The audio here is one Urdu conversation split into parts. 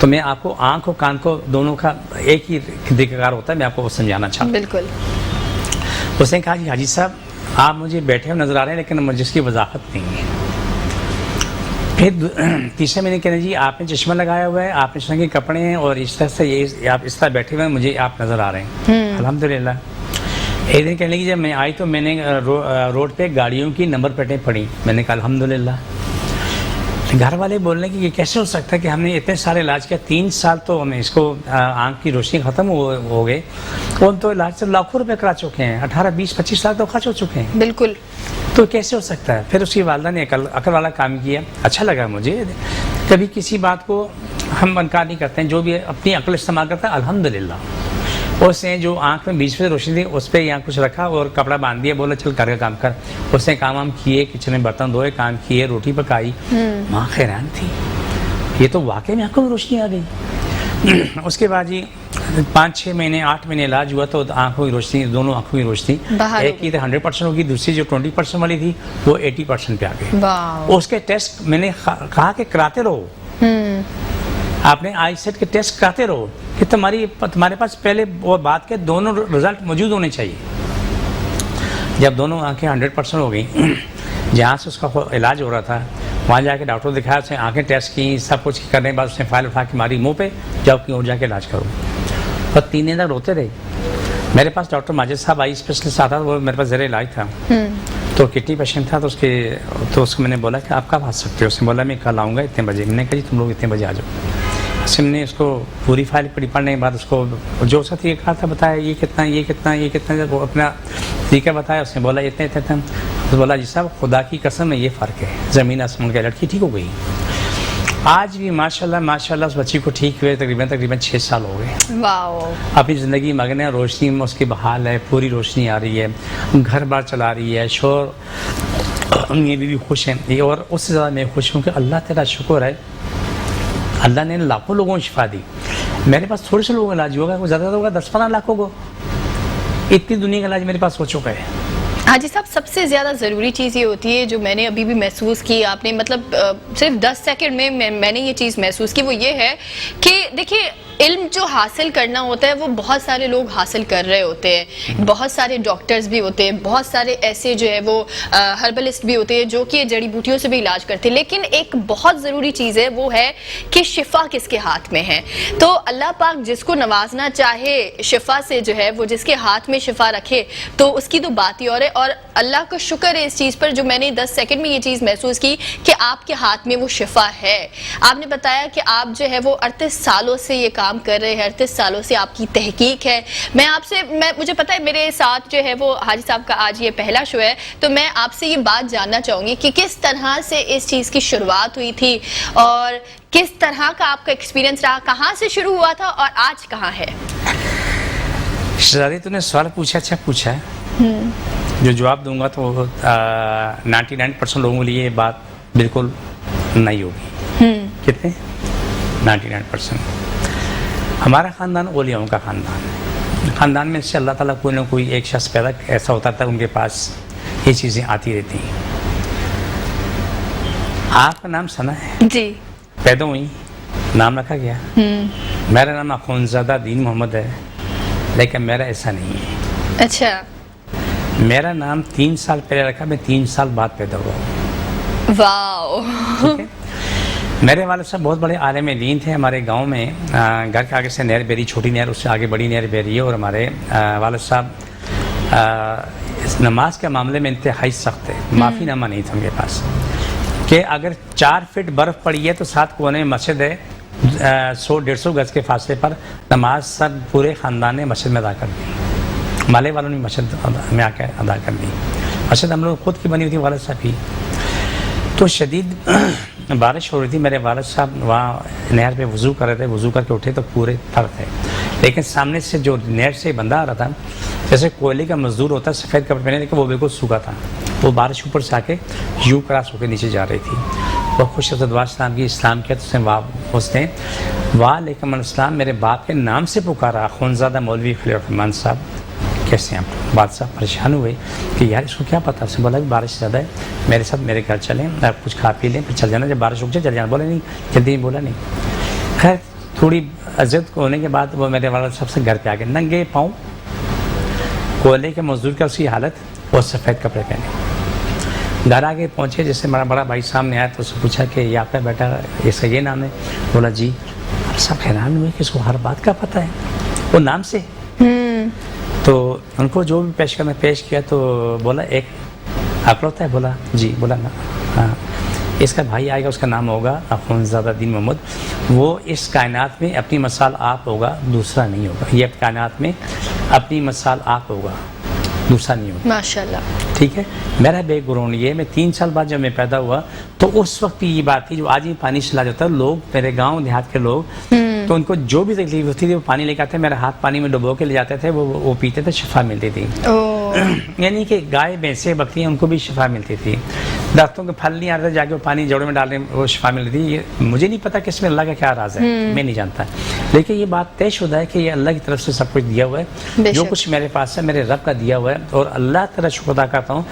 تو میں آپ کو آنکھ اور کان کو دونوں کا ایک ہی دیکھار ہوتا ہے، میں آپ کو وہ سمجھانا چاہتا ہوں۔ بالکل۔ اس نے کہا جی حاجی صاحب آپ مجھے بیٹھے ہوئے نظر آ رہے ہیں لیکن مجھے اس کی وضاحت نہیں ہے۔ پھر تیسرے مہینے کہنے جی آپ نے چشمہ لگایا ہوا ہے، آپ نے سونے کے کپڑے ہیں اور اس طرح سے یہ آپ اس طرح بیٹھے ہوئے ہیں، مجھے آپ نظر آ رہے ہیں۔ الحمدللہ۔ ایک دن کہنے لگی جب میں آئی تو میں نے روڈ پہ گاڑیوں کی نمبر پلیٹیں پڑھی، میں نے کہا الحمدللہ۔ گھر والے بولنے کہ یہ کیسے ہو سکتا ہے کہ ہم نے اتنے سارے علاج کیا، 3 سال تو ہمیں اس کو آنکھ کی روشنی ختم ہو گئے، وہ تو علاج سے لاکھوں روپے کرا چکے ہیں، 18 20 25 لاکھ تو خرچ ہو چکے ہیں، بالکل۔ تو کیسے ہو سکتا ہے؟ پھر اس کی والدہ نے عقل والا کام کیا، اچھا لگا مجھے۔ کبھی کسی بات کو ہم انکار نہیں کرتے ہیں، جو بھی اپنی عقل استعمال کرتا ہے الحمدللہ۔ اس نے جو آنکھ میں بیچ میں روشنی تھی اس پہ یہاں کچھ رکھا اور کپڑا باندھ دیا، بولا چل کر کام کر۔ اس نے کام کیے، کچن میں برتن دھوئے، کام کیے، روٹی پکائی۔ ماں حیران تھی، یہ تو واقعی میں آنکھوں میں روشنی آ گئی۔ اس کے بعد جی 5-6 مہینے 8 مہینے علاج ہوا تو آنکھوں کی روشنی، دونوں آنکھوں کی روشنی ایک کی 100% ہوگی، دوسری جو 20% والی تھی وہ 80% پہ آ گئی۔ اس کے ٹیسٹ میں نے کہا کہ کراتے رہو، آپ نے آئی سیٹ کے ٹیسٹ کراتے رہو کہ تمہارے پاس پہلے وہ بات کے دونوں رزلٹ موجود ہونے چاہیے۔ جب دونوں آنکھیں 100% ہو گئیں، جہاں سے اس کا علاج ہو رہا تھا وہاں جا کے ڈاکٹر دکھایا، اس نے آنکھیں ٹیسٹ کی، سب کچھ کرنے کے بعد اس نے فائل اٹھا کے ماری منہ پہ، جاؤ کہیں اور جا کے علاج کرو۔ اور 3 دن تک روتے رہے۔ میرے پاس ڈاکٹر ماجد صاحب آئی اسپیشلسٹ آتا، وہ میرے پاس زیر علاج تھا، تو کڈنی پیشنٹ تھا، تو اس کو میں نے بولا کہ آپ کب آ سکتے ہو؟ اس نے بولا میں کل آؤں گا اتنے بجے۔ میں نے کہا جی تم لوگ اتنے بجے آ جاؤ۔ ہم نے اس کو پوری فائل پڑھنے کے بعد اس کو جو سا یہ کہا تھا بتایا، یہ کتنا یہ کتنا یہ کتنا، وہ اپنا طریقہ بتایا۔ اس نے بولا اتنے اتنے، تو بولا جی صاحب خدا کی قسم میں یہ فرق ہے زمین آسمان کا، لڑکی ٹھیک ہو گئی۔ آج بھی ماشاءاللہ اس بچی کو ٹھیک ہوئے تقریباً 6 سال ہو گئے۔ واو۔ اپنی زندگی مگن ہے، روشنی میں اس کی بحال ہے، پوری روشنی آ رہی ہے، گھر بار چلا رہی ہے، شوہر یہ بھی خوش ہیں، اور اس سے زیادہ میں خوش ہوں کہ اللہ تیرا شکر ہے، اللہ نے لاکھوں لوگوں کو شفا دی۔ میرے پاس تھوڑے سے لوگوں کا علاج ہوگا، زیادہ ہوگا 10-15 لاکھوں کو، اتنی دنیا کا علاج میرے پاس ہو چکا ہے۔ حاجی صاحب سب سے زیادہ ضروری چیز یہ ہوتی ہے جو میں نے ابھی بھی محسوس کی، آپ نے مطلب صرف 10 سیکنڈ میں میں نے یہ چیز محسوس کی، وہ یہ ہے کہ دیکھیے علم جو حاصل کرنا ہوتا ہے وہ بہت سارے لوگ حاصل کر رہے ہوتے ہیں، بہت سارے ڈاکٹرز بھی ہوتے ہیں، بہت سارے ایسے جو ہے وہ ہربلسٹ بھی ہوتے ہیں جو کہ جڑی بوٹیوں سے بھی علاج کرتے ہیں، لیکن ایک بہت ضروری چیز ہے وہ ہے کہ شفا کس کے ہاتھ میں ہے۔ تو اللہ پاک جس کو نوازنا چاہے شفا سے، جو ہے وہ جس کے ہاتھ میں شفا رکھے تو اس کی تو بات ہی اور ہے۔ اور اللہ کا شکر ہے اس چیز پر جو میں نے 10 سیکنڈ میں یہ چیز محسوس کی کہ آپ کے ہاتھ میں وہ شفا ہے۔ آپ نے بتایا کہ آپ جو ہے وہ 38 سالوں سے یہ کام کر رہے ہیں، 38 سالوں سے آپ کی تحقیق ہے۔ میں آپ سے مجھے پتا ہے میرے ساتھ جو ہے وہ حاجی صاحب کا آج یہ پہلا شو ہے، تو میں آپ سے یہ بات جاننا چاہوں گی کہ کس طرح سے اس چیز کی شروعات ہوئی تھی اور کس طرح کا آپ کا ایکسپیرینس رہا، کہاں سے شروع ہوا تھا اور آج کہاں ہے؟ شہزادی تو نے سوال پوچھا، اچھا پوچھا ہے، جو جواب دوں گا تو 99% لوگوں کے لیے یہ بات بالکل نہیں ہوگی۔ کتنے؟ 99%۔ ہمارا خاندان اولیاؤں کا خاندان ہے، خاندان میں سے اللہ تعالیٰ کوئی نہ کوئی ایک شخص پیدا ایسا ہوتا تھا ان کے پاس یہ چیزیں آتی رہتی ہیں۔ آپ کا نام سنا ہے؟ جی۔ پیدا ہوئی، نام رکھا گیا۔ میرا نام اخونزادہ دین محمد ہے، لیکن میرا ایسا نہیں ہے۔ اچھا۔ میرا نام 3 سال پہلے رکھا، میں 3 سال بعد پیدا ہوا۔ واو۔ میرے والد صاحب بہت بڑے عالم دین تھے۔ ہمارے گاؤں میں گھر کے آگے سے نہر بہ رہی، چھوٹی نہر، اس سے آگے بڑی نہر بہ رہی ہے، اور ہمارے والد صاحب نماز کے معاملے میں انتہائی سخت تھے، معافی نامہ نہیں تھا ان کے پاس، کہ اگر 4 فٹ برف پڑی ہے تو 7 کونے میں مسجد ہے، 100-150 گز کے فاصلے پر نماز سب پورے خاندان نے مسجد میں ادا کر دی، مالے والوں نے مسجد میں آ کے ادا کر دی۔ مسجد ہم لوگ خود کی بنی ہوئی تھی والد صاحب کی۔ تو شدید بارش ہو رہی تھی، میرے والد صاحب وہاں نہر پہ وضو کر رہے تھے، وضو کر کے اٹھے تو پورے تر تھے، لیکن سامنے سے جو نہر سے بندہ آ رہا تھا جیسے کوئلے کا مزدور ہوتا ہے، سفید کپڑے پہنے، لیکن وہ بالکل سوکھا تھا، وہ بارش اوپر سے آ کے یوں کراس ہو کے نیچے جا رہی تھی۔ وہ خوش دعا اسلام کی، اسلام کیا تو اس نے وعلیکم السلام میرے باپ کے نام سے پکارا، اخونزادہ مولوی خلیل الرحمن صاحب، کیسے ہیں آپ؟ بات صاحب پریشان ہوئے کہ یار اس کو کیا پتا، اس نے بولا کہ بارش زیادہ ہے، میرے ساتھ میرے گھر چلیں، آپ کچھ کھا پی لیں پھر چل جانا، جب بارش رک جائے چل جانا۔ بولے نہیں، جلدی نہیں، بولا نہیں۔ خیر تھوڑی عزت ہونے کے بعد وہ میرے والد صاحب سے گھر پہ آ گئے، ننگے پاؤں، کولے کے مزدور کا اسی حالت اور سفید کپڑے پہنے، گھر آگے پہنچے، جس سے ہمارا بڑا بھائی سامنے آیا تو اس سے پوچھا کہ یہ آپ کا بیٹا اس کا یہ نام ہے؟ بولا جی۔ سب حیران ہوئے کہ اس کو ہر بات کا پتہ ہے وہ نام سے۔ تو ان کو جو بھی پیش کرنا پیش کیا تو بولا ایک اکلوتا ہے؟ بولا جی۔ بولا نا ہاں، اس کا بھائی آئے گا، اس کا نام ہوگا اخوندزادہ دین محمد، وہ اس کائنات میں اپنی مثال آپ ہوگا، دوسرا نہیں ہوگا، یہ کائنات میں اپنی مثال آپ ہوگا، دوسرا نہیں ہوگا۔ ماشاءاللہ۔ ٹھیک ہے، میرا بیک گراؤنڈ یہ، میں 3 سال بعد جب میں پیدا ہوا تو اس وقت بھی یہ بات تھی، جو آج ہی پانی چلا جاتا ہے، لوگ میرے گاؤں دیہات کے لوگ تو ان کو جو بھی تکلیف ہوتی تھی وہ پانی لے کے آتے، میرا ہاتھ پانی میں ڈبو کے لے جاتے تھے، وہ پیتے تھے، شفا ملتی تھی۔ یعنی کہ گائے بھینسیں بکریاں ان کو بھی شفا ملتی تھی، درختوں کے پھل نہیں آتے جا کے وہ پانی جوڑوں میں ڈالنے وہ شفا ملتی تھی۔ یہ مجھے نہیں پتا کہ اس میں اللہ کا کیا راز ہے، میں نہیں جانتا، لیکن یہ بات طے شدہ ہے کہ یہ اللہ کی طرف سے سب کچھ دیا ہوا ہے، جو کچھ میرے پاس ہے میرے رب کا دیا ہوا ہے، اور اللہ تعالیٰ شکر ادا کرتا ہوں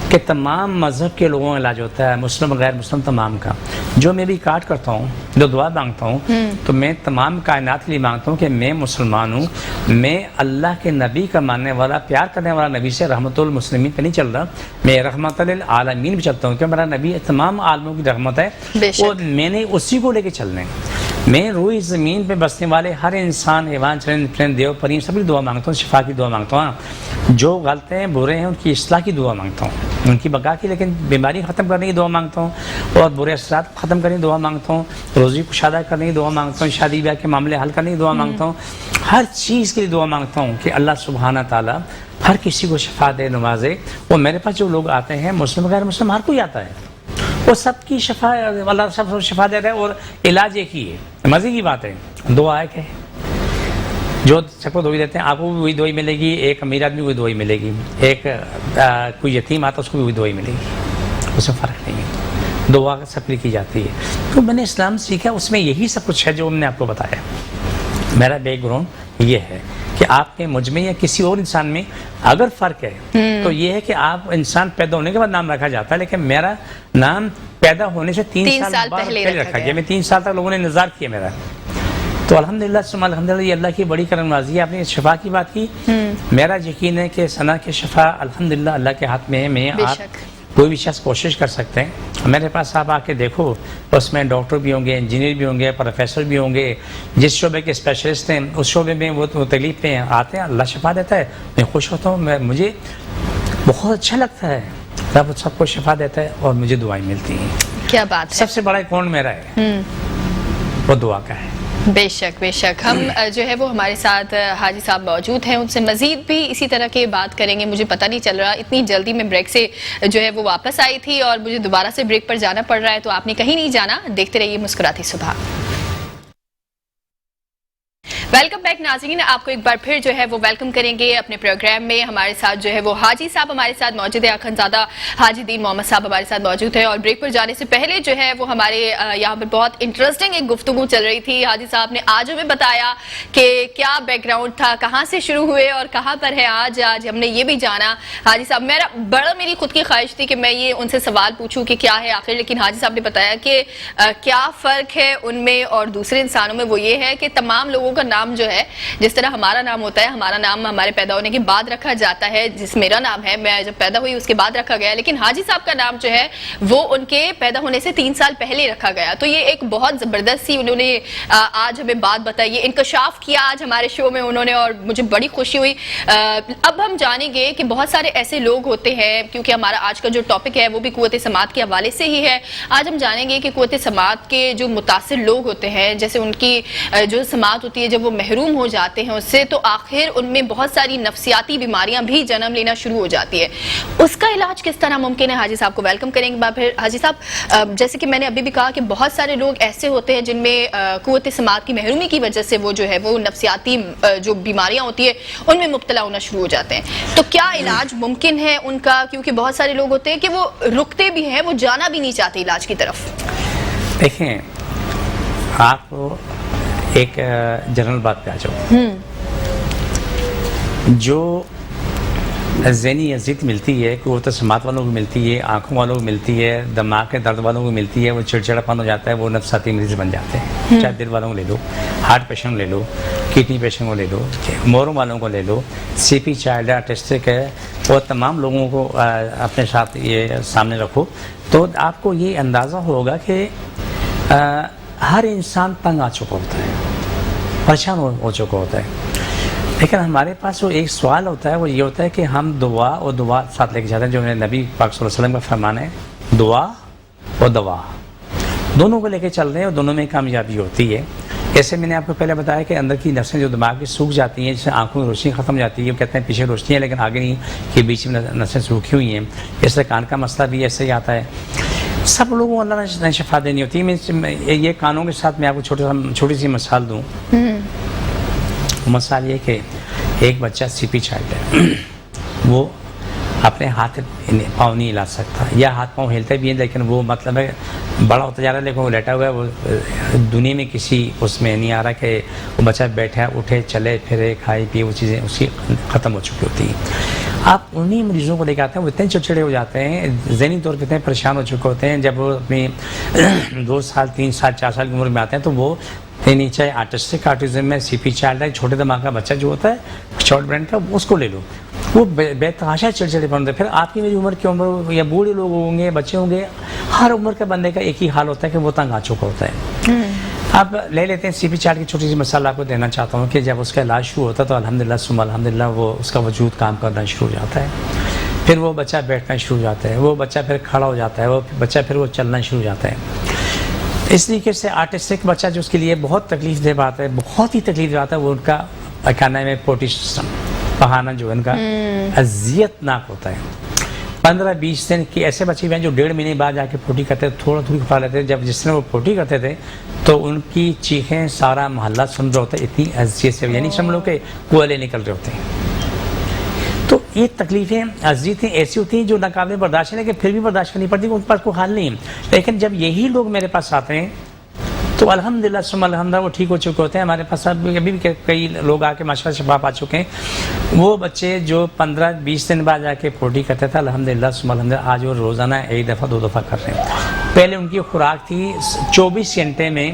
کہ تمام مذہب کے لوگوں کا علاج ہوتا ہے، مسلم غیر مسلم تمام کا۔ جو میں بھی کاٹ کرتا ہوں، جو دعا مانگتا ہوں، تو میں تمام کائنات کے لیے مانگتا ہوں کہ میں مسلمان ہوں، میں اللہ کے نبی کا ماننے والا، پیار کرنے والا نبی سے رحمت المسلمین پہ نہیں چل رہا، میں رحمت للعالمین پہ چلتا ہوں، کہ میرا نبی تمام عالموں کی رحمت ہے، اور میں نے اسی کو لے کے چلنا ہے۔ میں روئی زمین پہ بسنے والے ہر انسان، حیوان، چرند، پرند، دیو، پریم، سب کی دعا مانگتا ہوں، شفا کی دعا مانگتا ہوں، جو غلط ہیں برے ہیں ان کی اصلاح کی دعا مانگتا ہوں، ان کی بقا کی، لیکن بیماری ختم کرنے کی دعا مانگتا ہوں، اور برے اثرات ختم کرنے کی دعا مانگتا ہوں، روزی کشادہ کرنے کی دعا مانگتا ہوں، شادی بیاہ کے معاملے حل کرنے کی دعا مانگتا ہوں، ہر چیز کے لیے دعا مانگتا ہوں کہ اللہ سبحانہ تعالیٰ ہر کسی کو شفا دے، نوازے۔ اور میرے پاس جو لوگ آتے ہیں، مسلم غیر مسلم ہر کوئی آتا ہے، وہ سب کی شفا، اللہ سب کو شفا دے رہا ہے، اور علاج ایک ہی ہے۔ مزے کی بات ہے، دعا ہے کہ جو سب کو دوائی دیتے ہیں، آپ کو بھی وہی دوائی ملے گی، ایک امیر آدمی کو بھی دوائی ملے گی، ایک کوئی یتیم آتا ہے اس کو بھی وہی دوائی ملے گی، اس میں فرق نہیں ہے، دعا سب کی جاتی ہے۔ تو میں نے اسلام سیکھا، اس میں یہی سب کچھ ہے جو میں نے آپ کو بتایا۔ میرا بیک گراؤنڈ یہ ہے کہ آپ کے مجھ میں یا کسی اور انسان میں اگر فرق ہے تو یہ ہے کہ آپ انسان پیدا ہونے کے بعد نام رکھا جاتا ہے، لیکن میرا نام پیدا ہونے سے 3 سال پہلے رکھا گیا۔ میں 3 سال تک لوگوں نے انتظار کیا میرا، تو الحمدللہ ثم الحمدللہ، یہ اللہ کی بڑی کرم نوازی ہے۔ آپ نے شفا کی بات کی، میرا یقین ہے کہ ثنا کی شفا الحمدللہ اللہ کے ہاتھ میں ہے۔ میں آپ کوئی بھی شخص کوشش کر سکتے ہیں، میرے پاس آپ آ کے دیکھو، اس میں ڈاکٹر بھی ہوں گے، انجینئر بھی ہوں گے، پروفیسر بھی ہوں گے، جس شعبے کے اسپیشلسٹ ہیں اس شعبے میں وہ تکلیف پہ آتے ہیں، اللہ شفا دیتا ہے، میں خوش ہوتا ہوں، مجھے بہت اچھا لگتا ہے، رب سب کو شفا دیتا ہے اور مجھے دعائیں ملتی ہیں۔ کیا بات ہے، سب سے بڑا اکاؤنٹ میرا ہے وہ دعا کا ہے۔ بے شک بے شک۔ ہم جو ہے وہ ہمارے ساتھ حاجی صاحب موجود ہیں، ان سے مزید بھی اسی طرح کی بات کریں گے۔ مجھے پتہ نہیں چل رہا، اتنی جلدی میں بریک سے جو ہے وہ واپس آئی تھی اور مجھے دوبارہ سے بریک پر جانا پڑ رہا ہے، تو آپ نے کہیں نہیں جانا، دیکھتے رہیے مسکراتی صبح۔ ویلکم بیک ناظرین، آپ کو ایک بار پھر جو ہے وہ ویلکم کریں گے اپنے پروگرام میں۔ ہمارے ساتھ جو ہے وہ حاجی صاحب ہمارے ساتھ موجود ہے، اخندزادہ حاجی دین محمد صاحب ہمارے ساتھ موجود ہے، اور بریک پر جانے سے پہلے جو ہے وہ ہمارے یہاں پر بہت انٹرسٹنگ ایک گفتگو چل رہی تھی۔ حاجی صاحب نے آج ہمیں بتایا کہ کیا بیک گراؤنڈ تھا، کہاں سے شروع ہوئے اور کہاں پر ہے آج ہم نے یہ بھی جانا۔ حاجی صاحب میری خود کی خواہش تھی کہ میں یہ ان سے سوال پوچھوں کہ کیا ہے آخر، لیکن حاجی صاحب نے بتایا کہ کیا فرق ہے ان میں اور دوسرے انسانوں میں، وہ یہ ہے کہ تمام لوگوں کا نام جو ہے، جس طرح ہمارا نام ہوتا ہے، ہمارا نام ہمارے پیدا ہونے کے بعد رکھا جاتا ہے، جس میرا نام ہے، میں جب پیدا ہوئی اس کے بعد رکھا گیا، لیکن حاجی صاحب کا نام جو ہے وہ ان کے پیدا ہونے سے 3 سال پہلے رکھا گیا۔ تو یہ ایک بہت زبردست سی انہوں نے آج ہمیں بات بتائی، انکشاف کیا آج ہمارے شو میں انہوں نے، اور مجھے بڑی خوشی ہوئی۔ اب ہم جانیں گے کہ بہت سارے ایسے لوگ ہوتے ہیں، کیونکہ ہمارا آج کا جو ٹاپک ہے وہ بھی قوت سماعت کے حوالے سے ہی ہے۔ آج ہم جانیں گے کہ قوت سماعت کے جو متاثر لوگ ہوتے ہیں، جیسے ان کی جو سماعت ہوتی ہے جب وہ محروم ہو جاتے ہیں اس سے، تو آخر ان میں بہت ساری نفسیاتی بیماریاں بھی جنم لینا شروع ہو جاتی ہے۔ اس کا علاج کس طرح ممکن ہے؟ حاجی صاحب کو ویلکم کریں گے پھر۔ حاجی صاحب، جیسے کہ میں نے ابھی بھی کہا کہ بہت سارے لوگ ایسے ہوتے ہیں جن میں قوت سماعت کی محرومی کی وجہ سے وہ جو ہے وہ نفسیاتی جو بیماریاں ہوتی ہیں ان میں مبتلا ہونا شروع ہو جاتے ہیں، تو کیا علاج ممکن ہے ان کا؟ کیونکہ بہت سارے لوگ ہوتے ہیں کہ وہ رکتے بھی ہیں، وہ جانا بھی نہیں چاہتے علاج کی طرف۔ دیکھیں، آپ ایک جنرل بات پہ آ جاؤ، جو ذہنی اذیت ملتی ہے، قوت سماعت والوں کو ملتی ہے، آنکھوں والوں کو ملتی ہے، دماغ کے درد والوں کو ملتی ہے، وہ چڑچڑاپن ہو جاتا ہے، وہ نفسیاتی مریض بن جاتے ہیں. چاہے دل والوں کو لے لو، ہارٹ پیشنٹ لے لو، کڈنی پیشنٹ کو لے لو، موروں والوں کو لے لو، سی پی چائلڈ ہے، آٹسٹک ہے، وہ تمام لوگوں کو اپنے ساتھ یہ سامنے رکھو تو آپ کو یہ اندازہ ہوگا کہ ہر انسان تنگ آ چکا ہوتا ہے، پریشان ہو چکا ہوتا ہے. لیکن ہمارے پاس وہ ایک سوال ہوتا ہے، وہ یہ ہوتا ہے کہ ہم دعا اور دعا ساتھ لے کے جاتے ہیں، جو نبی پاک صلی اللہ علیہ وسلم کا فرمان ہے، دعا اور دوا دونوں کو لے کے چل رہے ہیں اور دونوں میں کامیابی ہوتی ہے. جیسے میں نے آپ کو پہلے بتایا کہ اندر کی نسیں جو دماغ کی سوکھ جاتی ہیں، جیسے آنکھوں کی روشنی ختم جاتی ہے، وہ کہتے ہیں پیچھے روشنی ہے لیکن آگے نہیں، کہ بیچ میں نسیں سوکھی ہوئی ہیں. اس طرح کان کا مسئلہ بھی ایسے ہی آتا ہے. سب لوگوں کو اللہ نے شفا دینی ہوتی ہے. یہ کانوں کے ساتھ میں آپ کو چھوٹی سی مثال دوں. مثال یہ کہ ایک بچہ سی پی چائلڈ ہے، وہ اپنے ہاتھ پاؤں نہیں ہلا سکتا، یا ہاتھ پاؤں ہلتے بھی ہیں لیکن وہ مطلب ہے بڑا ہوتا جا رہا ہے لیکن وہ لیٹا ہوا ہے، وہ دنیا میں کسی اس میں نہیں آ رہا کہ وہ بچہ بیٹھا اٹھے چلے پھرے کھائے پیے، وہ چیزیں اس کی ختم ہو چکی ہوتی ہیں. آپ انہیں مریضوں کو لے کے آتے ہیں، وہ اتنے چڑچڑے ہو جاتے ہیں، ذہنی طور پہ اتنے پریشان ہو چکے ہوتے ہیں. جب وہ اپنی 2 سال 3 سال 4 سال کی عمر میں آتے ہیں تو وہ چاہے آرٹسٹک آٹزم میں سی پی چائلڈ ہے، چھوٹے دماغ کا بچہ جو ہوتا ہے شارٹ برین کا، اس کو لے لو، وہ بے تحاشا چڑچڑے پن ہوتے ہیں. پھر آپ کی میری عمر کی عمر یا بوڑھے لوگ ہوں گے، بچے ہوں گے، ہر عمر کے بندے کا ایک ہی حال ہوتا ہے کہ وہ تنگ آ چکا ہوتا ہے. آپ لے لیتے ہیں سی پی چائلڈ کی چھوٹی سی مثال آپ کو دینا چاہتا ہوں کہ جب اس کا علاج شروع ہوتا ہے تو الحمدللہ ثم الحمدللہ وہ اس کا وجود کام کرنا شروع ہو جاتا ہے. پھر وہ بچہ بیٹھنا شروع ہو جاتا ہے، وہ بچہ پھر کھڑا ہو جاتا ہے، وہ بچہ پھر وہ چلنا شروع ہو جاتا ہے. اس طریقے سے آرٹسٹک بچہ جو اس کے لیے بہت تکلیف دہ بات ہے، بہت ہی تکلیف دہ بات ہے، وہ ان کا کیا نام ہے پوٹی سسٹم بہانا جو ہے ان کا اذیت ناک ہوتا ہے. 15-20 دن کی ایسے بچے بھی ہیں جو 1.5 مہینے بعد جا کے پوٹی کرتے تھے، تھوڑی کھا لیتے تھے. جب جس نے وہ پوٹی کرتے تھے تو ان کی چیخیں سارا محلہ سن رہا ہوتا ہے، اتنی اذیت سے، یعنی سمجھ لو کہ کوئلے نکل رہے ہوتے ہیں. تو یہ تکلیفیں اذیتیں ایسی ہوتی ہیں جو ناقابل برداشت ہیں، لیکن پھر بھی برداشت کرنی پڑتی ہے، ان کے پاس کوئی حل نہیں. لیکن جب یہی لوگ میرے پاس آتے ہیں تو الحمدللہ ثم الحمدللہ وہ ٹھیک ہو چکے ہوتے ہیں. ہمارے پاس ابھی بھی کئی لوگ آ کے ماشاءاللہ شفا پا چکے ہیں. وہ بچے جو 15-20 دن بعد جا کے پوٹی کرتے تھے، الحمدللہ ثم الحمدللہ آج وہ روزانہ 1 دفعہ 2 دفعہ کر رہے ہیں. پہلے ان کی خوراک تھی 24 گھنٹے میں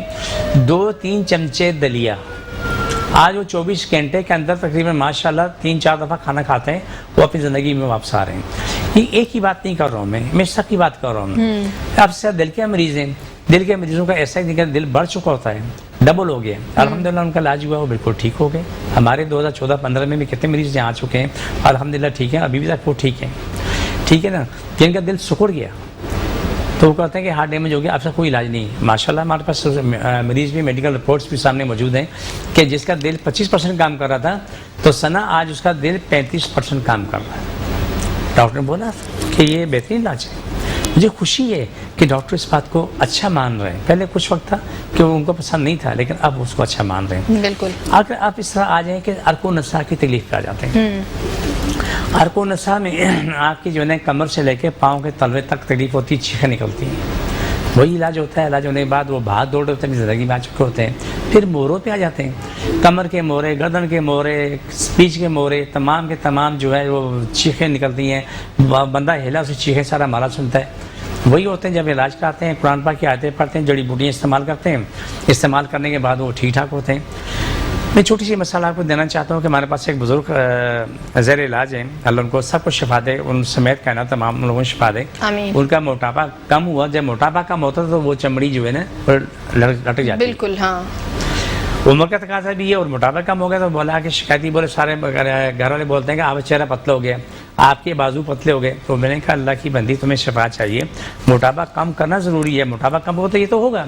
2-3 چمچے دلیا، آج وہ 24 گھنٹے کے اندر تقریباً ماشاءاللہ 3-4 دفعہ کھانا کھاتے ہیں. وہ اپنی زندگی میں واپس آ رہے ہیں. یہ ایک ہی بات نہیں کر رہا ہوں میں سب کی بات کر رہا ہوں. اب سے دل کے مریض ہیں، دل کے مریضوں کا ایسا ہے کہ دل بڑھ چکا ہوتا ہے، ڈبل ہو گیا. الحمدللہ ان کا علاج ہوا، وہ بالکل ٹھیک ہو گئے. ہمارے 2014-15 میں بھی کتنے مریض یہاں آ چکے ہیں، الحمدللہ ٹھیک ہیں، ابھی بھی تک وہ ٹھیک ہے نا. جن کا دل سکڑ گیا تو وہ کہتے ہیں کہ ہارٹ ڈیمیج ہو گیا، اب سے کوئی علاج نہیں. ماشاءاللہ ہمارے پاس مریض بھی میڈیکل رپورٹس بھی سامنے موجود ہیں کہ جس کا دل 25% کام کر رہا تھا تو سنا آج اس کا دل 35% کام کر رہا ہے. ڈاکٹر نے بولا کہ یہ بہترین علاج ہے. مجھے خوشی ہے کہ ڈاکٹر اس بات کو اچھا مان رہے ہیں. پہلے کچھ وقت تھا کہ ان کو پسند نہیں تھا، لیکن اب اس کو اچھا مان رہے ہیں. بالکل. اگر آپ اس طرح آ جائیں کہ ارک و نسا کی تکلیف پہ آ جاتے ہیں. ارک و نسا میں آپ کی جو ہے کمر سے لے کے پاؤں کے تلوے تک تکلیف ہوتی ہے، چیخیں نکلتی ہیں. وہی علاج ہوتا ہے. علاج ہونے کے بعد وہ بھاگ دوڑ ہوتے ہیں، زندگی میں آ چکے ہوتے ہیں. پھر موروں پہ آ جاتے ہیں، کمر کے مورے، گردن کے مورے، پیٹھ کے مورے، تمام کے تمام جو ہے وہ چیخیں نکلتی ہیں. بندہ ہلا اسے چیخیں سارا مالا سنتا ہے. وہی ہوتے ہیں جب علاج کراتے ہیں، قرآن پاک کی آیتیں پڑھتے ہیں، جڑی بوٹیاں استعمال کرتے ہیں. استعمال کرنے کے بعد وہ ٹھیک ٹھاک ہوتے ہیں. میں چھوٹی سی مثال آپ کو دینا چاہتا ہوں کہ ہمارے پاس ایک بزرگ زیر علاج ہیں، اللہ ان کو سب کو شفا دے، ان سمیت کہنا تمام لوگوں کو شفا دے. آمین. ان کا موٹاپا کم ہوا. جب موٹاپا کم ہوتا تو وہ چمڑی جو ہے نا لٹک جاتی. بالکل. ہاں. عمر کا تقاضا بھی ہے اور موٹاپا کم ہو گیا تو بولا کہ شکایتی بولے سارے گھر والے بولتے ہیں کہ آپ کا چہرہ پتلا ہو گیا، آپ کے بازو پتلے ہو گئے. تو میں نے کہا اللہ کی بندی تمہیں شفا چاہیے، موٹاپا کم کرنا ضروری ہے. موٹاپا کم ہو تو یہ تو ہوگا.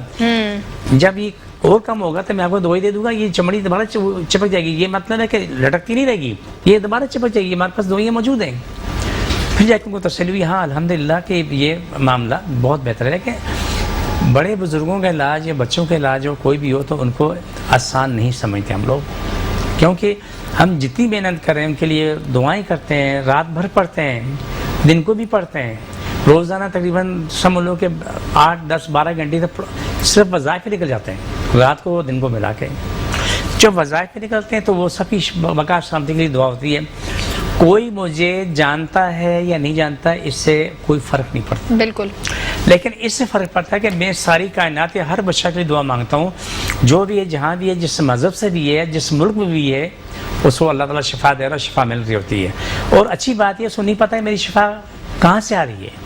جب یہ اور کم ہوگا تو میں آپ کو دوائی دے دوں گا، یہ چمڑی دوبارہ چپک جائے گی. یہ مطلب ہے کہ لٹکتی نہیں رہے گی، یہ دوبارہ چپک جائے گی. ہمارے پاس دوائیاں موجود ہیں. پھر جا کے ان کو تسلی ہوئی، ہاں الحمدللہ کہ یہ معاملہ بہت بہتر ہے. کہ بڑے بزرگوں کا علاج یا بچوں کا علاج ہو کوئی بھی ہو تو ان کو آسان نہیں سمجھتے ہم لوگ، کیونکہ ہم جتنی محنت کریں ان کے لیے دعائیں کرتے ہیں، رات بھر پڑھتے ہیں، دن کو بھی پڑھتے ہیں. روزانہ تقریباً سمجھ لو کہ 8-10-12 گھنٹے تک صرف وظائف نکل جاتے ہیں، رات کو دن کو ملا کے. جو وظائف پہ نکلتے ہیں تو وہ سب کی بقا سلامتی کے لیے دعا ہوتی ہے. کوئی مجھے جانتا ہے یا نہیں جانتا اس سے کوئی فرق نہیں پڑتا. بالکل. لیکن اس سے فرق پڑتا ہے کہ میں ساری کائنات یا ہر بچہ کے لیے دعا مانگتا ہوں, جو بھی ہے جہاں بھی ہے, جس مذہب سے بھی ہے, جس ملک میں بھی ہے, اس کو اللہ تعالیٰ شفا دے رہا, شفا مل رہی ہوتی ہے. اور اچھی بات یہ سو نہیں پتہ ہے میری شفا کہاں سے آ رہی ہے.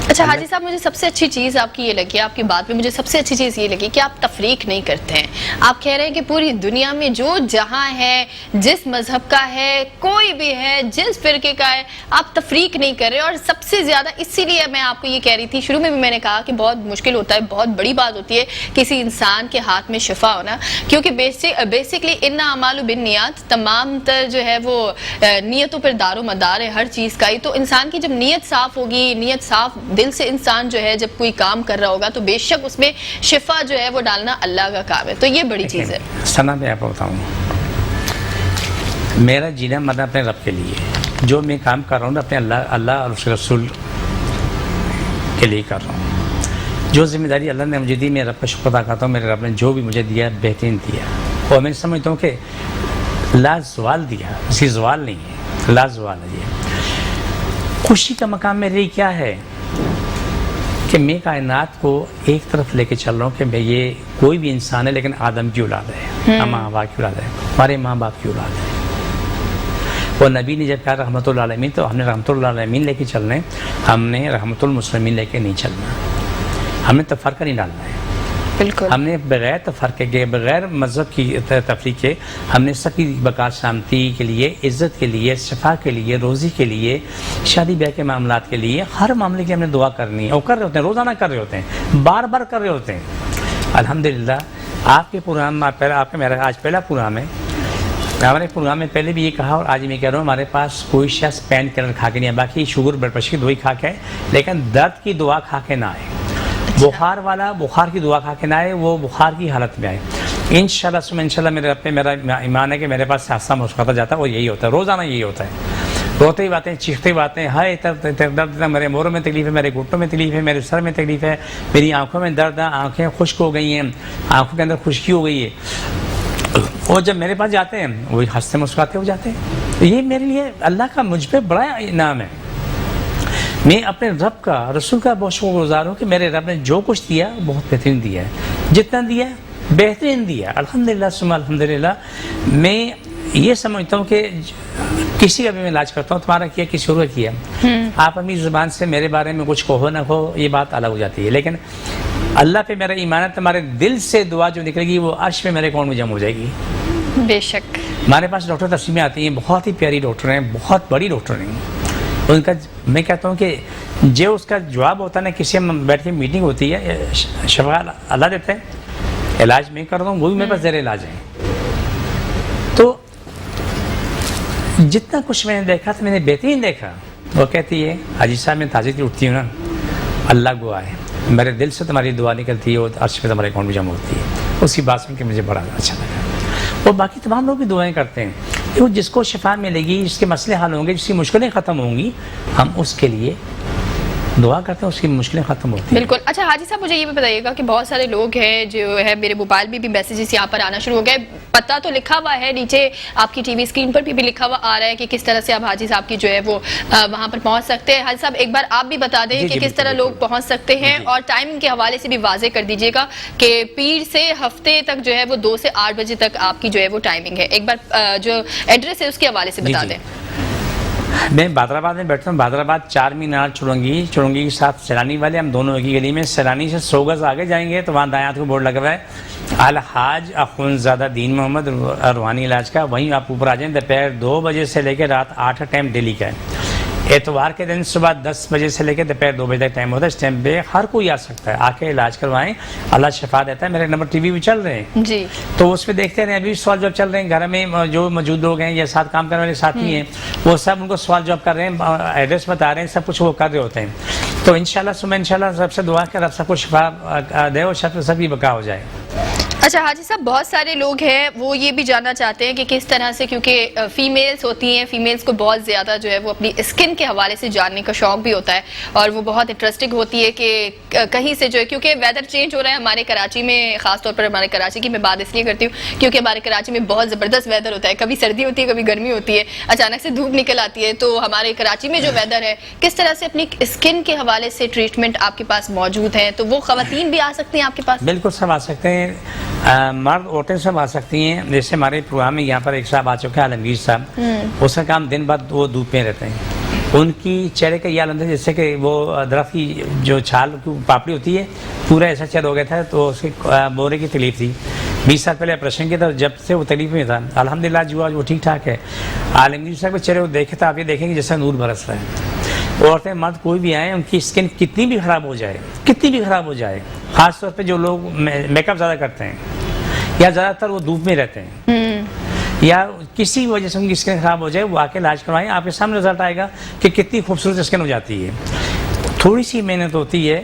اچھا حاجی صاحب, مجھے سب سے اچھی چیز آپ کی یہ لگی, آپ کی بات میں مجھے سب سے اچھی چیز یہ لگی کہ آپ تفریق نہیں کرتے ہیں. آپ کہہ رہے ہیں کہ پوری دنیا میں جو جہاں ہے, جس مذہب کا ہے, کوئی بھی ہے, جس فرقے کا ہے, آپ تفریق نہیں کر رہے. اور سب سے زیادہ اسی لیے میں آپ کو یہ کہہ رہی تھی, شروع میں بھی میں نے کہا کہ بہت مشکل ہوتا ہے, بہت بڑی بات ہوتی ہے کسی انسان کے ہاتھ میں شفا ہونا, کیونکہ بیسکلی ان اعمال بالنیات, تمام تر جو ہے وہ نیتوں پر دار و مدار ہے ہر چیز کا ہی. تو انسان کی جب نیت صاف ہوگی, نیت صاف دل سے انسان جو ہے جب کوئی کام کر رہا ہوگا, تو بے شک اس میں شفا جو ہے وہ ڈالنا اللہ کا کام ہے. تو یہ بڑی چیز ہے. سنا میں آپ کو بتاؤں, میرا جینا مرنا اپنے رب کے لیے, جو میں کام کر رہا ہوں اپنے اللہ اور اس کے رسول کے لیے کر رہا ہوں. جو ذمہ داری اللہ نے مجھے دی, میں رب کا شکر ادا کرتا ہوں. میرے رب نے جو بھی مجھے دیا بہترین دیا, اور میں سمجھتا ہوں کہ لا زوال دیا, اس کی زوال نہیں ہے, لا زوال ہے. یہ خوشی کا مقام میرے لیے کیا ہے کہ میں کائنات کو ایک طرف لے کے چل رہا ہوں کہ میں یہ کوئی بھی انسان ہے لیکن آدم کی اولاد ہے, ماں باپ کی اولاد ہے, ہمارے ماں باپ کی اولاد ہے. اور نبی نے جب کہا رحمۃ اللہ علیہ, تو ہم نے رحمۃ اللہ علیہ لے کے چلنا ہے, ہم نے رحمۃ المسلمین لے کے نہیں چلنا, ہم نے تفرقہ نہیں ڈالنا ہے. بالکل. ہم نے بغیر تفرقے کے, بغیر مذہب کی تفریق کے, ہم نے سب کی بقا سلامتی کے لیے, عزت کے لیے, شفا کے لیے, روزی کے لیے, شادی بیاہ کے معاملات کے لیے, ہر معاملے کی ہم نے دعا کرنی ہے. اور کر رہے ہوتے ہیں, روزانہ کر رہے ہوتے ہیں, بار بار کر رہے ہوتے ہیں. الحمدللہ آپ کے پروگرام میں, آپ کا میرا آج پہلا پروگرام ہے. ہمارے پروگرام میں پہلے بھی یہ کہا اور آج میں کہہ رہا ہوں, ہمارے پاس کوئی شخص پین کلر کھا کے نہیں ہے, باقی شوگر بلڈ پریشر کی دوائی کھا کے ہے, لیکن درد کی دعا کھا کے نہ آئے. بخار والا بخار کی دعا کھا کے نہ آئے, وہ بخار کی حالت میں آئے. انشاءاللہ میرے رب پہ میرا ایمان ہے کہ میرے پاس حادثہ مسکراتا جاتا ہے, اور یہی ہوتا ہے, روزانہ یہی ہوتا ہے. روتے ہی باتیں, چیختے باتیں, ہائے درد, میرے موروں میں تکلیف ہے, میرے گھٹنوں میں تکلیف ہے, میرے سر میں تکلیف ہے, میری آنکھوں میں درد ہے, آنکھیں خشک ہو گئی ہیں, آنکھوں کے اندر خشکی ہو گئی ہے. اور جب میرے پاس جاتے ہیں وہی ہنستے مسکراتے ہو جاتے ہیں. یہ میرے لیے اللہ کا مجھ پہ بڑا انعام ہے. میں اپنے رب کا, رسول کا بہت شکر گزار ہوں کہ میرے رب نے جو کچھ دیا بہت بہترین دیا ہے, جتنا دیا بہترین دیا. الحمدللہ ثم الحمدللہ. میں یہ سمجھتا ہوں کہ کسی کا بھی میں علاج کرتا ہوں, تمہارا کیا کسی اور کا کیا, آپ اپنی زبان سے میرے بارے میں کچھ کہو نہ کہو, یہ بات الگ ہو جاتی ہے, لیکن اللہ پہ میرا ایمان ہے, تمہارے دل سے دعا جو نکلے گی وہ عرش میں میرے اکاؤنٹ میں جمع ہو جائے گی. بے شک. ہمارے پاس ڈاکٹر تسلیمیں آتی ہیں, بہت ہی پیاری ڈاکٹر ہیں, بہت بڑی ڈاکٹر ہیں. ان کا میں کہتا ہوں کہ جو اس کا جواب ہوتا ہے نا, کسی ہم بیٹھ کے میٹنگ ہوتی ہے, شفا اللہ دیتے ہیں, علاج میں کرتا ہوں, وہ بھی میرے پاس زیر علاج ہے. تو جتنا کچھ میں نے دیکھا تھا, میں نے بہترین دیکھا. وہ کہتی ہے حاجی صاحب میں تاجر کی اٹھتی ہوں نا, اللہ گواہ ہے, میرے دل سے تمہاری دعا نکلتی ہے اور عرش پہ تمہارے اکاؤنٹ میں جمع ہوتی ہے. اس کی بات سن کے مجھے بڑا اچھا لگا. اور باقی تمام لوگ بھی دعائیں کرتے ہیں, جس کو شفا ملے گی, جس کے مسئلے حل ہوں گے, جس کی مشکلیں ختم ہوں گی, ہم اس کے لیے دعا کرتے ہیں, اس کی مشکلیں ختم ہوتی ہیں. بالکل. اچھا حاجی صاحب مجھے یہ بھی بتائیے گا کہ بہت سارے لوگ ہیں جو ہے, میرے موبائل میں بھی میسیجز یہاں پر آنا شروع ہو گئے, پتہ تو لکھا ہوا ہے نیچے, آپ کی ٹی وی اسکرین پر بھی لکھا ہوا آ رہا ہے کہ کس طرح سے آپ حاجی صاحب کی جو ہے وہ وہاں پر پہنچ سکتے ہیں. حاجی صاحب ایک بار آپ بھی بتا دیں کہ کس طرح لوگ پہنچ سکتے ہیں, اور ٹائمنگ کے حوالے سے بھی واضح کر دیجیے گا کہ پیر سے ہفتے تک جو ہے وہ 2 سے 8 بجے تک آپ کی جو ہے وہ ٹائمنگ ہے. ایک بار جو ایڈریس ہے اس کے حوالے سے بتا دیں. میں بادر آباد میں بیٹھتا ہوں, بادر آباد 4 مینار چڑونگی کے ساتھ سیلانی والے, ہم دونوں ایک ہی گلی میں. سیلانی سے 100 گز آگے جائیں گے تو وہاں دائیں ہاتھ کو بورڈ لگ رہا ہے الحاج اخونزادہ دین محمد روحانی علاج کا, وہیں آپ اوپر آ جائیں. دوپہر 2 بجے سے لے کے رات 8 ٹائم ڈیلی کا ہے. اتوار کے دن صبح 10 بجے سے لے کے دوپہر 2 بجے تک ٹائم ہوتا ہے. اس ٹائم پہ ہر کوئی آ سکتا ہے, آ کے علاج کروائیں, اللہ شفا دیتا ہے. میرے نمبر ٹی وی بھی چل رہے ہیں جی, تو اس پہ دیکھتے رہیں. ابھی سوال جواب چل رہے ہیں, گھر میں جو موجود لوگ ہیں یا ساتھ کام کرنے والے ساتھی ہیں, وہ سب ان کو سوال جواب کر رہے ہیں, ایڈریس بتا رہے ہیں, سب کچھ وہ کر رہے ہوتے ہیں. تو انشاءاللہ سب سے دعا کہ رب سب کو شفا دے اور سب کی بقا ہو جائے. اچھا حاجی صاحب، بہت سارے لوگ ہیں وہ یہ بھی جاننا چاہتے ہیں کہ کس طرح سے، کیونکہ فیمیلز ہوتی ہیں، فیمیلز کو بہت زیادہ جو ہے وہ اپنی اسکن کے حوالے سے جاننے کا شوق بھی ہوتا ہے، اور وہ بہت انٹرسٹنگ ہوتی ہے کہ کہیں سے جو ہے، کیونکہ ویدر چینج ہو رہا ہے ہمارے کراچی میں، خاص طور پر ہمارے کراچی کی میں بات اس لیے کرتی ہوں کیونکہ ہمارے کراچی میں بہت زبردست ویدر ہوتا ہے، کبھی سردی ہوتی ہے کبھی گرمی ہوتی ہے، اچانک سے دھوپ نکل آتی ہے، تو ہمارے کراچی میں جو ویدر ہے کس طرح سے اپنی اسکن کے حوالے سے ٹریٹمنٹ آپ کے پاس موجود ہیں، تو وہ خواتین بھی آ سکتی ہیں آپ کے پاس؟ بالکل سب آ سکتے ہیں، مرد عورتیں سب آ سکتی ہیں. جیسے ہمارے پروگرام میں یہاں پر ایک صاحب آ چکے ہیں عالمگیر صاحب، اس کا کام دن بعد وہ دھوپ میں رہتے ہیں. ان کی چہرے کا یہ حالت ہے جیسے کہ وہ درخت کی جو چھال کی پاپڑی ہوتی ہے پورا ایسا چل ہو گیا تھا، تو اس کی بورے کی تکلیف تھی. 20 سال پہلے آپریشن کیا تھا، جب سے وہ تکلیف میں تھا. الحمدللہ جو آج وہ ٹھیک ٹھاک ہے. عالمگیر صاحب کے چہرے کو دیکھے تو آپ یہ دیکھیں گے جیسا نور برس رہا ہے. عورتیں مرد کوئی بھی آئیں، ان کی اسکن کتنی بھی خراب ہو جائے، خاص طور پہ جو لوگ میک اپ زیادہ کرتے ہیں یا زیادہ تر وہ دھوپ میں رہتے ہیں یا کسی وجہ سے ان کی اسکن خراب ہو جائے، وہ آ کے علاج کروائیں. آپ کے سامنے رزلٹ آئے گا کہ کتنی خوبصورت اسکن ہو جاتی ہے. تھوڑی سی محنت ہوتی ہے،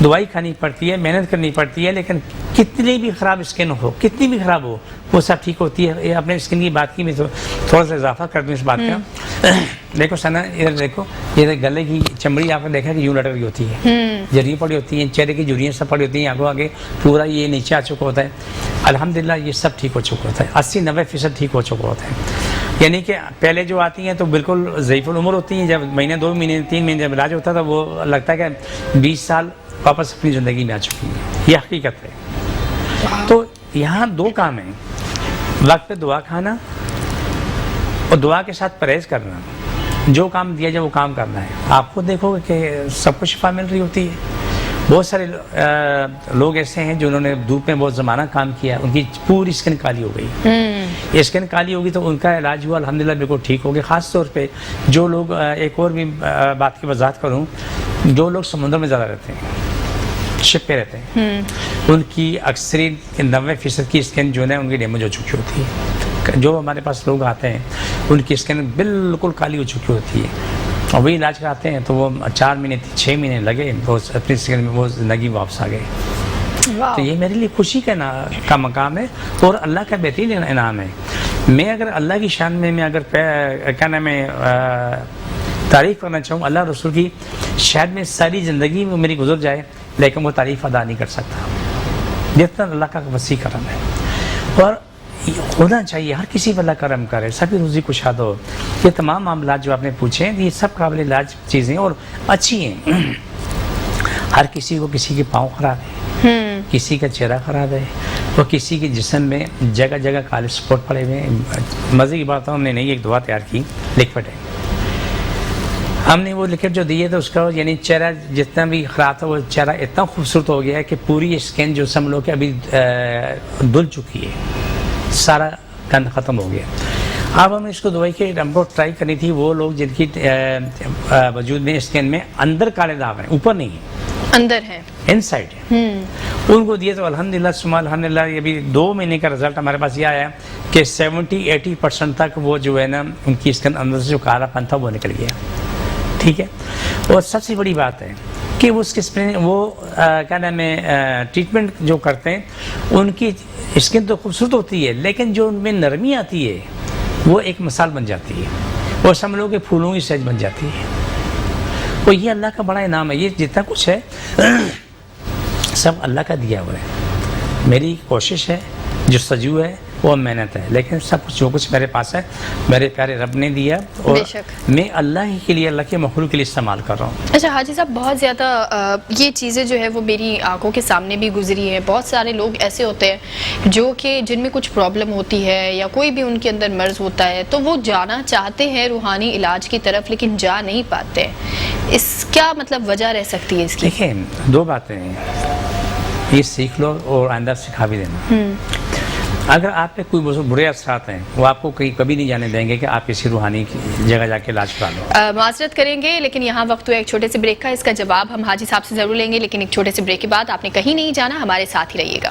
دوائی کھانی پڑتی ہے، محنت کرنی پڑتی ہے، لیکن کتنی بھی خراب اسکن ہو، کتنی بھی خراب ہو، وہ سب ٹھیک ہوتی ہے. اپنے اسکن کی بات کی میں تھوڑا سا اضافہ کر دوں اس بات کا. دیکھو سنا، ادھر دیکھو، یہ گلے کی چمڑی آپ نے دیکھا کہ یوں لٹک رہی ہوتی ہے، جھریاں پڑی ہوتی ہیں، چہرے کی جھریاں سب پڑی ہوتی ہیں، آگے آگے پورا یہ نیچے آ چکا ہوتا ہے. الحمدللہ یہ سب ٹھیک ہو چکا ہوتا ہے، 80-90% ٹھیک ہو چکا ہوتا ہے. یعنی کہ پہلے جو آتی ہیں تو بالکل ضعیف العمر ہوتی ہیں، جب مہینے 2 مہینے 3 مہینے جب علاج ہوتا تھا وہ لگتا ہے کہ 20 سال واپس اپنی زندگی میں آ چکی ہیں. یہ حقیقت ہے. تو یہاں 2 کام ہیں، وقت پہ دعا کھانا اور دعا کے ساتھ پرہیز کرنا. جو کام دیا جائے وہ کام کرنا ہے. آپ خود دیکھو گے کہ سب کو شفا مل رہی ہوتی ہے. بہت سارے لوگ ایسے ہیں جنہوں نے دھوپ میں بہت زمانہ کام کیا، ان کی پوری اسکن کالی ہو گئی. اسکن کالی ہوگی تو ان کا علاج ہوا، الحمدللہ بالکل ٹھیک ہو گیا. خاص طور پہ جو لوگ، ایک اور بھی بات کی وضاحت کروں، جو لوگ سمندر میں زیادہ رہتے ہیں، شپ پہ رہتے ہیں، ان کی اکثریت 90% کی اسکن جو ہے ان کی ڈیمیج ہو چکی ہوتی ہے. جو ہمارے پاس لوگ آتے ہیں ان کی اسکن بالکل کالی ہو چکی ہوتی ہے، اور وہی علاج کراتے ہیں تو وہ 4 مہینے 6 مہینے لگے تو اپنی اسکن میں وہ زندگی واپس آ گئی. تو یہ میرے لیے خوشی کا مقام ہے اور اللہ کا بہترین انعام ہے. میں اگر اللہ کی شان میں اگر کیا نام ہے تعریف کرنا چاہوں اللہ رسول کی، شاید میں ساری زندگی میں میری گزر جائے لیکن وہ تعریف ادا نہیں کر سکتا جتنا اللہ کا وسیع کرم ہے. اور ہونا چاہیے، ہر کسی پر اللہ کرم کرے، سبھی روزی کشادہ ہو. یہ تمام معاملات جو آپ نے پوچھے ہیں یہ سب قابل علاج چیزیں اور اچھی ہیں. ہر کسی کو کسی کے پاؤں خراب ہے، کسی کا چہرہ خراب ہے، اور کسی کے جسم میں جگہ جگہ کالے اسپاٹ پڑے ہوئے ہیں. مزے کی بات ہے، ہم نے نئی ایک دوا تیار کی، لکوڈ ہے. ہم نے وہ لکوڈ جو دی ہے تو اس کا یعنی چہرہ جتنا بھی خراب تھا وہ چہرہ اتنا خوبصورت ہو گیا ہے کہ پوری اسکن جو سمجھ کہ ابھی دھل چکی ہے، سارا گند ختم ہو گیا. اب ہم اس کو دوائی کے ہم کو ٹرائی کرنی تھی وہ لوگ جن کی وجود میں اسکن میں اندر کالے داغ ہیں، اوپر نہیں ہیں، اندر ہے، ان سائڈ ہے. ان کو دیے تو الحمدللہ ثم الحمدللہ یہ بھی 2 مہینے کا رزلٹ ہمارے پاس یہ آیا کہ 70-80% تک وہ جو ہے نا ان کی اسکن اندر سے جو کالا پن تھا وہ نکل گیا. ٹھیک ہے. اور سب سے بڑی بات ہے کہ وہ اس کے وہ کیا نام ہے ٹریٹمنٹ جو کرتے ہیں ان کی اسکن تو خوبصورت ہوتی ہے لیکن جو ان میں نرمی آتی ہے وہ ایک مثال بن جاتی ہے، اور سمجھ لو کہ پھولوں کی سیج بن جاتی ہے. اور یہ اللہ کا بڑا انعام ہے. یہ جتنا کچھ ہے سب اللہ کا دیا ہوا ہے. میری کوشش ہے، جو سجو ہے وہ محنت ہے، لیکن سب کچھ جو کچھ میرے پاس ہے میرے پیارے رب نے دیا اور میں اللہ ہی کے لیے، اللہ کے مخلوق کے لیے استعمال کر رہا ہوں. اچھا حاجی صاحب، بہت زیادہ یہ چیزیں جو ہے وہ میری آنکھوں کے سامنے بھی گزری ہیں. بہت سارے لوگ ایسے ہوتے ہیں جو کہ جن میں کچھ پرابلم ہوتی ہے یا کوئی بھی ان کے اندر مرض ہوتا ہے تو وہ جانا چاہتے ہیں روحانی علاج کی طرف لیکن جا نہیں پاتے. اس کیا مطلب وجہ رہ سکتی ہے اس کی؟ دیکھیں 2 باتیں ہیں، یہ سیکھ لو اور آئندہ سکھا بھی دینا. اگر آپ پہ کوئی برے اثرات ہیں وہ آپ کو کبھی نہیں جانے دیں گے کہ آپ کسی روحانی جگہ جا کے علاج کرا لو. معذرت کریں گے لیکن یہاں وقت ہوا ایک چھوٹے سے بریک کا. اس کا جواب ہم حاجی صاحب سے ضرور لیں گے لیکن ایک چھوٹے سے بریک کے بعد. آپ نے کہیں نہیں جانا، ہمارے ساتھ ہی رہیے گا.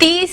30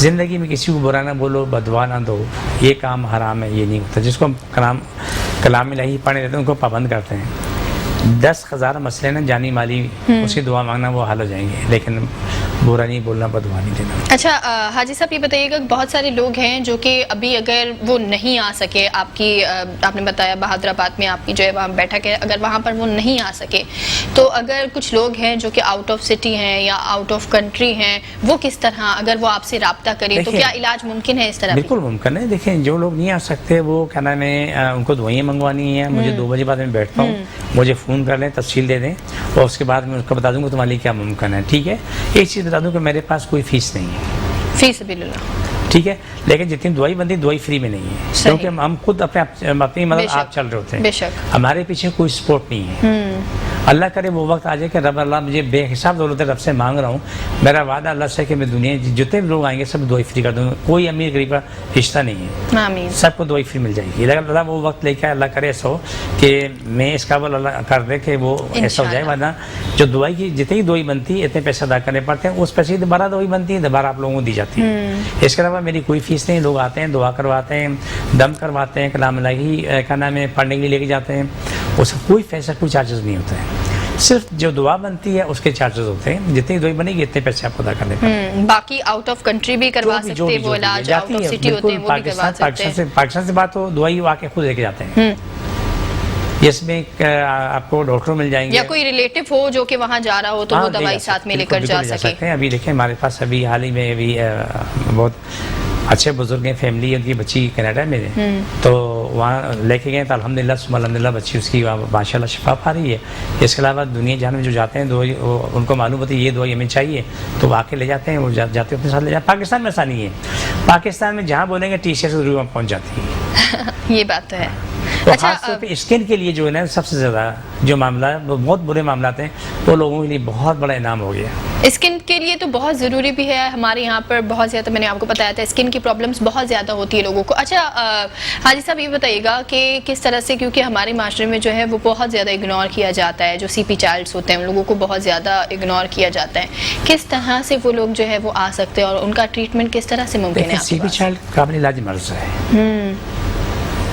زندگی میں کسی کو برا نہ بولو، بدوا نہ دو، یہ کام حرام ہے، یہ نہیں ہوتا. جس کو ہم کلام الہی پڑھنے دیتے ہیں ان کو پابند کرتے ہیں. 10,000 مسئلے نا جانی مالی اس کی دعا مانگنا وہ حل ہو جائیں گے، لیکن برا نہیں بولنا، بدوا نہیں دینا. اچھا حاجی صاحب یہ بتائیے گا، بہت سارے لوگ ہیں جو کہ ابھی اگر وہ نہیں آ سکے، آپ نے بتایا بہادر آباد میں آپ کی جو ہے وہاں بیٹھک ہے، اگر وہاں پر وہ نہیں آ سکے تو اگر کچھ لوگ ہیں جو کہ آؤٹ آف سٹی ہیں یا آؤٹ آف کنٹری ہیں، وہ کس طرح اگر وہ آپ سے رابطہ کریں تو کیا علاج ممکن ہے اس طرح؟ بالکل ممکن ہے. دیکھیں جو لوگ نہیں آ سکتے وہ کیا نام ہے، ان کو دوائیں منگوانی ہیں. مجھے 2 بجے بعد میں بیٹھتا ہوں، مجھے فون کر لیں، تفصیل دے دیں اور اس کے بعد میں اس کو بتا دوں گا تمہارے لیے کیا ممکن ہے. ٹھیک ہے، ایک چیز بتا دوں کہ میرے پاس کوئی فیس نہیں ہے، فی سبیل اللہ. ٹھیک ہے، لیکن جتنی دوائی بنتی دوائی فری میں نہیں ہے، کیونکہ ہم خود اپنی مدد آپ چل رہے ہوتے ہیں. بے شک ہمارے پیچھے کوئی سپورٹ نہیں ہے. اللہ کرے وہ وقت آ جائے کہ رب اللہ مجھے بے حساب دولت رب سے مانگ رہا ہوں، میرا وعدہ اللہ سے کہ میں دنیا جتنے بھی لوگ آئیں گے سب دوائی فری کر دوں گا. کوئی امیر غریب کا رشتہ نہیں ہے، آمین. سب کو دوائی فری مل جائے گی. لیکن اللہ وہ وقت لے کے اللہ کرے ایسا ہو کہ میں اس قابل اللہ کر دے کہ وہ ایسا ہو جائے. ورنہ جو دوائی کی جتنی دوائی بنتی ہے اتنے پیسے ادا کرنے پڑتے ہیں، اس پیسے دوبارہ دوائی بنتی ہے، دوبارہ آپ لوگوں کو دی جاتی ہے. اس کے علاوہ میری کوئی فیس نہیں. لوگ آتے ہیں، دعا کرواتے ہیں، دم کرواتے ہیں، کلام الہی کا نام ہے پڑھنے کے لیے لے کے جاتے ہیں. اس کا کوئی پیسہ کوئی چارجز نہیں ہوتا ہے، صرف جو دعا بنتی ہے اس کے چارجز ہوتے ہیں. جتنی دوائی بنے گی اتنے پیسے آپ کو ادا کرنے پڑتے ہیں. باقی آؤٹ آف کنٹری بھی کروا سکتے ہیں وہ علاج، آؤٹ آف سٹی ہوتے ہیں وہ بھی کروا سکتے ہیں. پاکستان سے بات ہو دوائی آ کے خود لے کے جاتے ہیں. اس میں آپ کو ڈاکٹر مل جائیں گے یا کوئی ریلیٹیو ہو جو کہ وہاں جا رہا ہو تو وہ دوائی ساتھ میں لے کر جا سکے. ابھی دیکھیں ہمارے پاس ابھی حال ہی میں ابھی بہت اچھے بزرگ ہیں، فیملی ان کی بچی کینیڈا میں ہے، تو وہاں لے کے گئے تو الحمدللہ ثم الحمدللہ بچی اس کی ماشاء اللہ شفا پا رہی ہے. اس کے علاوہ دنیا جہاں میں جو جاتے ہیں دوائی ان کو معلوم ہوتی ہے یہ دوائی ہمیں چاہیے تو وہ آ کے لے جاتے ہیں. وہ جاتے اپنے ساتھ لے جاتے. پاکستان میں ایسا نہیں ہے، پاکستان میں جہاں بولیں گے ٹی شرٹ ضرور وہاں پہنچ جاتی ہے. یہ بات تو ہے. تو خاص طور پہ اسکن کے لیے جو ہے نا سب سے زیادہ جو معاملہ ہے وہ بہت برے معاملات ہیں، وہ لوگوں کے لیے بہت بڑا انعام ہو گیا. اسکن کے لیے تو بہت ضروری بھی ہے. ہمارے یہاں پر بہت زیادہ، میں نے آپ کو بتایا تھا، اسکن کی پرابلمس بہت زیادہ ہوتی ہے لوگوں کو. اچھا حاجی صاحب یہ بتائیے گا کہ کس طرح سے، کیونکہ ہمارے معاشرے میں جو ہے وہ بہت زیادہ اگنور کیا جاتا ہے، جو سی پی چائلڈس ہوتے ہیں ان لوگوں کو بہت زیادہ اگنور کیا جاتا ہے. کس طرح سے وہ لوگ جو ہے وہ آ سکتے ہیں اور ان کا ٹریٹمنٹ کس طرح سے ممکن ہے؟ سی پی چائلڈ قابل علاج مرض ہے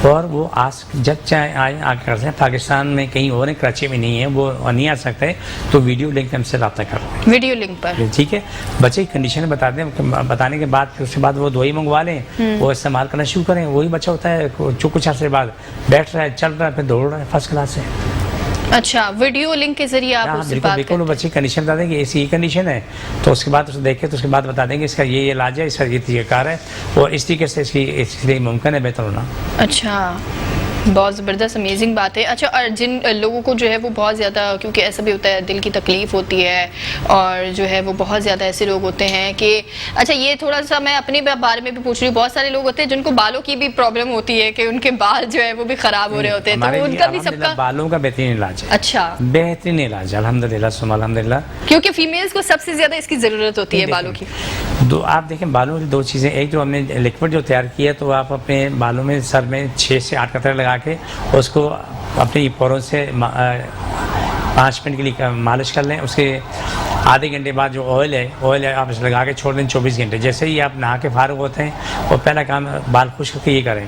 اور وہ جب چاہے آئیں آ کے کر سکتے ہیں. پاکستان میں کہیں اور کراچی میں نہیں ہے، وہ نہیں آ سکتے تو ویڈیو لنک ہم سے رابطہ کر لیں، ویڈیو لنک پر. ٹھیک ہے، بچے کی کنڈیشن بتا دیں، بتانے کے بعد پھر اس کے بعد وہ دوائی منگوا لیں، وہ استعمال کرنا شروع کریں. وہی بچہ ہوتا ہے جو کچھ عرصے بعد بیٹھ رہا ہے، چل رہا ہے، پھر دوڑ رہا ہے فرسٹ کلاس سے. اچھا ویڈیو لنک کے ذریعے آپ اس سے بات کریں. بالکل بچے کنڈیشن بتا دیں کہ ایسی کنڈیشن ہے تو اس کے بعد اسے دیکھیں تو اس کے بعد بتا دیں گے اس کا یہ علاج ہے، اس کا یہ طریقہ کار ہے اور اس طریقے سے اس کی ممکن ہے بہتر ہونا. اچھا بہت زبردست امیزنگ بات ہے. اچھا اور جن لوگوں کو جو ہے وہ بہت زیادہ، کیونکہ ایسا بھی ہوتا ہے دل کی تکلیف ہوتی ہے اور جو ہے وہ بہت زیادہ ایسے لوگ ہوتے ہیں کہ، اچھا یہ تھوڑا سا میں اپنے بارے میں بھی پوچھ رہی ہوں، بہت سارے لوگ ہوتے ہیں جن کو بالوں کی بھی پرابلم ہوتی ہے کہ ان کے بال جو ہے وہ بھی خراب ہو رہے ہوتے ہیں، تو ان کا بھی سب کا بالوں کا بہترین علاج ہے. اچھا بہترین علاج الحمدللہ ثم الحمدللہ، کیونکہ فیمیلز کو سب سے زیادہ اس کی ضرورت ہوتی ہے بالوں کی. آپ دیکھیں بالوں کی 2 چیزیں، ایک جو ہم نے لکوڈ جو تیار کیا تو آپ اپنے بالوں میں سر میں 6 سے 8 قطرے لگا کے اس کو اپنی پوروں سے 5 منٹ کے لیے مالش کر لیں. اس کے آدھے گھنٹے بعد جو آئل ہے آپ اسے لگا کے چھوڑ دیں 24 گھنٹے. جیسے ہی آپ نہا کے فارغ ہوتے ہیں اور پہلا کام بال خشک کر کے یہ کریں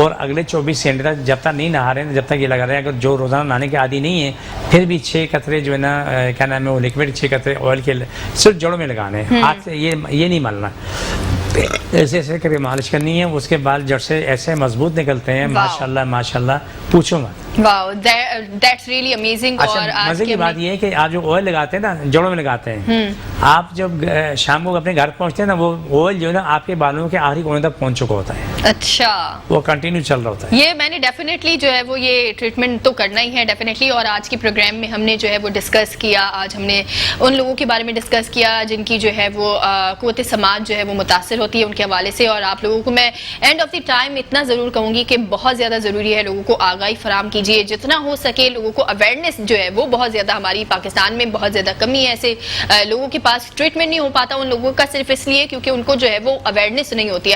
اور اگلے 24 گھنٹے تک جب تک نہیں نہا رہے ہیں جب تک یہ لگا رہے ہیں. اگر جو روزانہ نہانے کے عادی نہیں ہے پھر بھی 6 قطرے جو ہے نا کیا نام ہے وہ لکوڈ 6 قطرے آئل کے صرف جڑوں میں لگانے ہیں، ہاتھ سے یہ نہیں ملنا. ایسے ایسے کبھی مالش کرنی ہے، اس کے بال جڑ سے ایسے مضبوط نکلتے ہیں ماشاءاللہ ماشاءاللہ پوچھو مت. واو دیٹس ریئلی امیزنگ. اور مزے کی بات یہ ہے کہ آپ جو آئل لگاتے ہیں نا جڑوں میں لگاتے ہیں، آپ جب شام کو اپنے گھر پہنچتے ہیں نا وہ آئل جو ہے نا آپ کے بالوں کے آخری کونے تک پہنچ چکا ہوتا ہے. اچھا وہ کنٹینیو چل رہا ہوتا ہے. یہ میں نے ڈیفینیٹلی جو ہے وہ یہ ٹریٹمنٹ تو کرنا ہی ہے ڈیفینیٹلی. اور آج کے پروگرام میں ہم نے جو ہے وہ ڈسکس کیا، آج ہم نے ان لوگوں کے بارے میں ڈسکس کیا جن کی جو ہے وہ قوت سماعت جو ہے وہ متاثر ہوتی ہے ان کے حوالے سے. اور آپ لوگوں کو میں اینڈ آف دی ٹائم اتنا ضرور کہوں گی کہ بہت زیادہ ضروری ہے لوگوں کو آگاہی فراہم کیجیے جتنا ہو سکے. لوگوں کو اویئرنیس جو ہے وہ بہت زیادہ، ہماری پاکستان میں بہت زیادہ کمی ہے ایسے لوگوں کے پاس ٹریٹمنٹ نہیں ہو پاتا ان لوگوں کا، صرف اس لیے کیونکہ ان کو جو ہے وہ اویئرنیس نہیں ہوتی ہے.